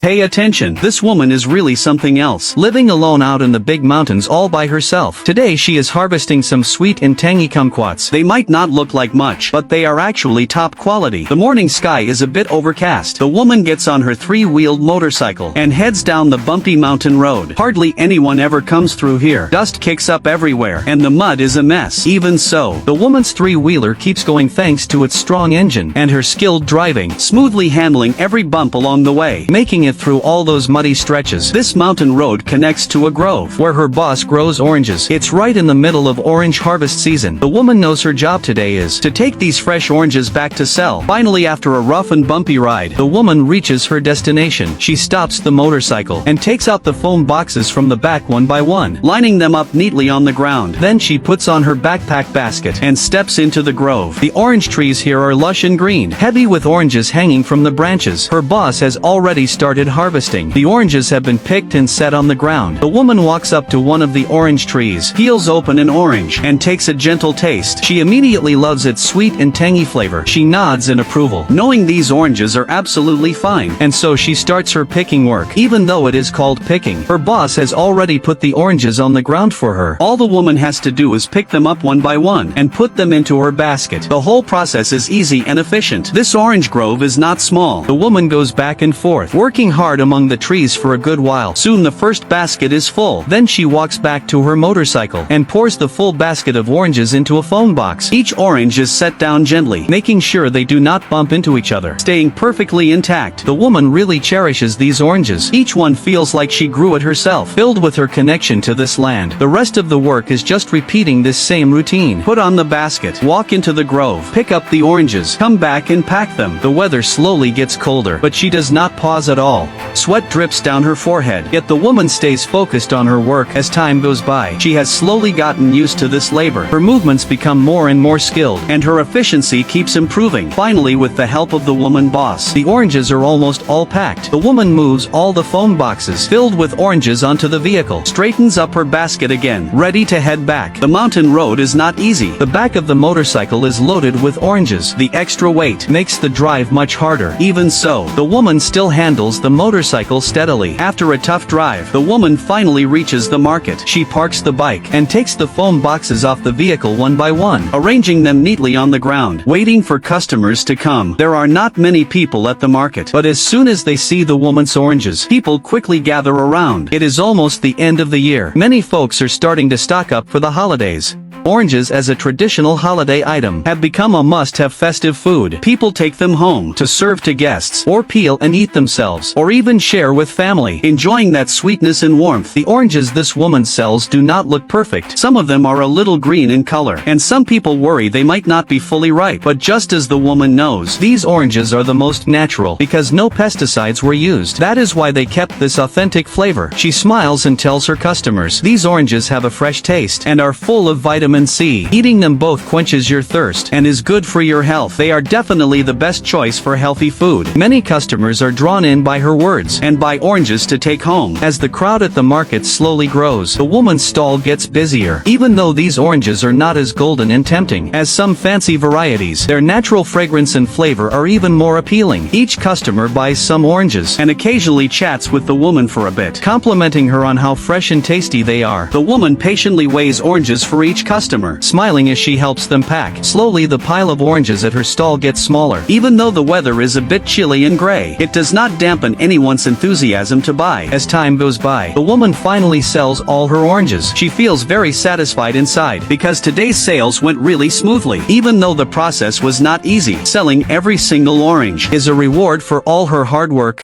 Pay attention, this woman is really something else, living alone out in the big mountains all by herself. Today she is harvesting some sweet and tangy kumquats. They might not look like much, but they are actually top quality. The morning sky is a bit overcast. The woman gets on her three-wheeled motorcycle and heads down the bumpy mountain road. Hardly anyone ever comes through here. Dust kicks up everywhere, and the mud is a mess. Even so, the woman's three-wheeler keeps going thanks to its strong engine and her skilled driving, smoothly handling every bump along the way, making it through all those muddy stretches. This mountain road connects to a grove where her boss grows oranges. It's right in the middle of orange harvest season. The woman knows her job today is to take these fresh oranges back to sell. Finally, after a rough and bumpy ride, the woman reaches her destination. She stops the motorcycle and takes out the foam boxes from the back one by one, lining them up neatly on the ground. Then she puts on her backpack basket and steps into the grove. The orange trees here are lush and green, heavy with oranges hanging from the branches. Her boss has already started harvesting. The oranges have been picked and set on the ground. The woman walks up to one of the orange trees, peels open an orange, and takes a gentle taste. She immediately loves its sweet and tangy flavor. She nods in approval, knowing these oranges are absolutely fine, and so she starts her picking work. Even though it is called picking, her boss has already put the oranges on the ground for her. All the woman has to do is pick them up one by one and put them into her basket. The whole process is easy and efficient. This orange grove is not small. The woman goes back and forth, working hard among the trees for a good while. Soon the first basket is full. Then she walks back to her motorcycle and pours the full basket of oranges into a foam box. Each orange is set down gently, making sure they do not bump into each other, staying perfectly intact. The woman really cherishes these oranges. Each one feels like she grew it herself, filled with her connection to this land. The rest of the work is just repeating this same routine. Put on the basket, walk into the grove, pick up the oranges, come back and pack them. The weather slowly gets colder, but she does not pause at all. Sweat drips down her forehead, yet the woman stays focused on her work. As time goes by, she has slowly gotten used to this labor. Her movements become more and more skilled, and her efficiency keeps improving. Finally, with the help of the woman boss, the oranges are almost all packed. The woman moves all the foam boxes filled with oranges onto the vehicle, straightens up her basket again, ready to head back. The mountain road is not easy. The back of the motorcycle is loaded with oranges. The extra weight makes the drive much harder. Even so, the woman still handles the motorcycle steadily. After a tough drive, the woman finally reaches the market. She parks the bike and takes the foam boxes off the vehicle one by one, arranging them neatly on the ground, waiting for customers to come. There are not many people at the market, but as soon as they see the woman's oranges, people quickly gather around. It is almost the end of the year. Many folks are starting to stock up for the holidays. Oranges as a traditional holiday item have become a must-have festive food. People take them home to serve to guests, or peel and eat themselves, or even share with family, enjoying that sweetness and warmth. The oranges this woman sells do not look perfect. Some of them are a little green in color, and some people worry they might not be fully ripe. But just as the woman knows, these oranges are the most natural because no pesticides were used. That is why they kept this authentic flavor. She smiles and tells her customers, these oranges have a fresh taste and are full of vitamin C. Eating them both quenches your thirst and is good for your health. They are definitely the best choice for healthy food. Many customers are drawn in by her words and buy oranges to take home. As the crowd at the market slowly grows, the woman's stall gets busier. Even though these oranges are not as golden and tempting as some fancy varieties, their natural fragrance and flavor are even more appealing. Each customer buys some oranges and occasionally chats with the woman for a bit, complimenting her on how fresh and tasty they are. The woman patiently weighs oranges for each customer, smiling as she helps them pack. Slowly the pile of oranges at her stall gets smaller. Even though the weather is a bit chilly and gray, it does not dampen anyone's enthusiasm to buy. As time goes by, the woman finally sells all her oranges. She feels very satisfied inside because today's sales went really smoothly. Even though the process was not easy, selling every single orange is a reward for all her hard work.